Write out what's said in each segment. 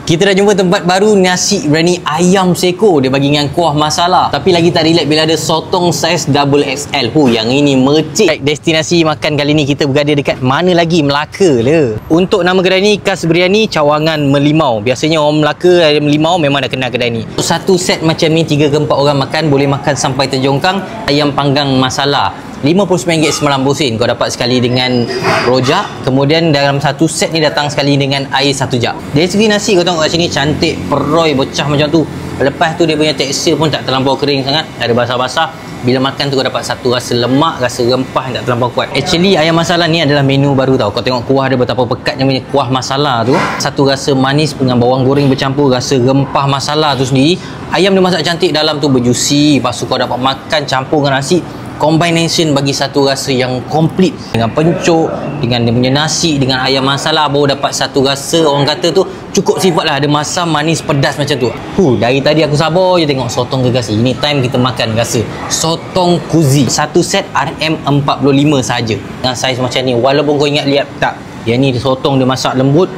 Kita dah jumpa tempat baru, nasi biryani ayam seko. Dia bagi dengan kuah masala. Tapi lagi tak relax bila ada sotong saiz double XL. Yang ini mercik. Destinasi makan kali ni kita berada dekat mana lagi? Melaka le. Untuk nama kedai ni, Khas Biryani Cawangan Melimau. Biasanya orang Melaka ada Melimau memang dah kenal kedai ni. Satu set macam ni 3 ke 4 orang makan, boleh makan sampai terjongkang. Ayam panggang masala RM59.90. Kau dapat sekali dengan rojak. Kemudian dalam satu set ni datang sekali dengan air 1 jug. Dari segi nasi kau tengok kat sini cantik, peroi pecah macam tu. Lepas tu dia punya tekstur pun tak terlampau kering sangat, ada basah-basah. Bila makan tu kau dapat satu rasa lemak, rasa rempah yang tak terlampau kuat. Actually ayam masala ni adalah menu baru tau. Kau tengok kuah dia betapa pekatnya punya kuah masala tu. Satu rasa manis dengan bawang goreng bercampur rasa rempah masala tu sendiri. Ayam dia masak cantik, dalam tu berjuicy. Lepas tu kau dapat makan campur dengan nasi. Combination bagi satu rasa yang komplit. Dengan pencuk, dengan dia punya nasi, dengan ayam masala, baru dapat satu rasa orang kata tu cukup sifat lah. Ada masam, manis, pedas macam tu. Dari tadi aku sabar je tengok sotong gergasi. Ini time kita makan rasa sotong kuzi. Satu set RM45 saja. Dengan saiz macam ni. Walaupun kau ingat lihat tak, yang ni sotong dia masak lembut,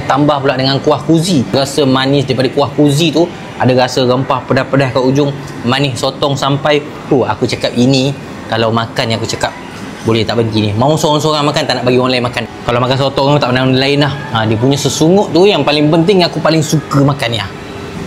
tambah pula dengan kuah kuzi. Rasa manis daripada kuah kuzi tu, ada rasa rempah pedas-pedas kat ujung, manis sotong sampai aku cakap ini kalau makan yang aku cakap boleh tak berhenti ni. Mau seorang-seorang makan, tak nak bagi orang lain makan. Kalau makan sotong tak pernah lain lah. Dia punya sesunguk tu yang paling penting, aku paling suka makan ni.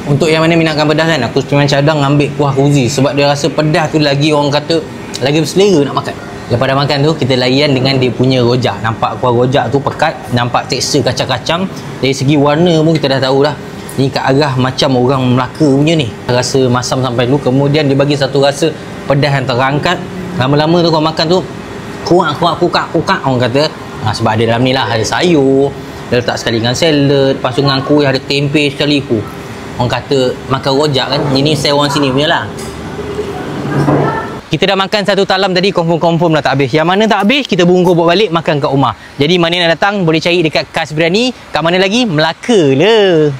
Untuk yang mana minatkan pedas kan, aku memang cadang ambil kuah kuzi sebab dia rasa pedas tu lagi orang kata lagi berselera nak makan. Lepas dah makan tu, kita layan dengan dia punya rojak. Nampak kuah rojak tu pekat, nampak tekstur kacang-kacang. Dari segi warna pun kita dah tahu dah, ni ke arah macam orang Melaka punya ni. Rasa masam sampai dulu, kemudian dia bagi satu rasa pedas yang terangkat. Lama-lama tu kau makan tu kuak orang kata. Sebab ada dalam ni lah ada sayur, dia letak sekali dengan salad, lepas tu dengan kuih ada tempe sekali. Orang kata makan rojak kan, ini saya orang sini punya lah. Kita dah makan satu talam tadi, confirm lah tak habis. Yang mana tak habis, kita bungkus bawa balik makan kat rumah. Jadi mana nak datang boleh cari dekat Khas Biryani. Kat mana lagi? Melaka le.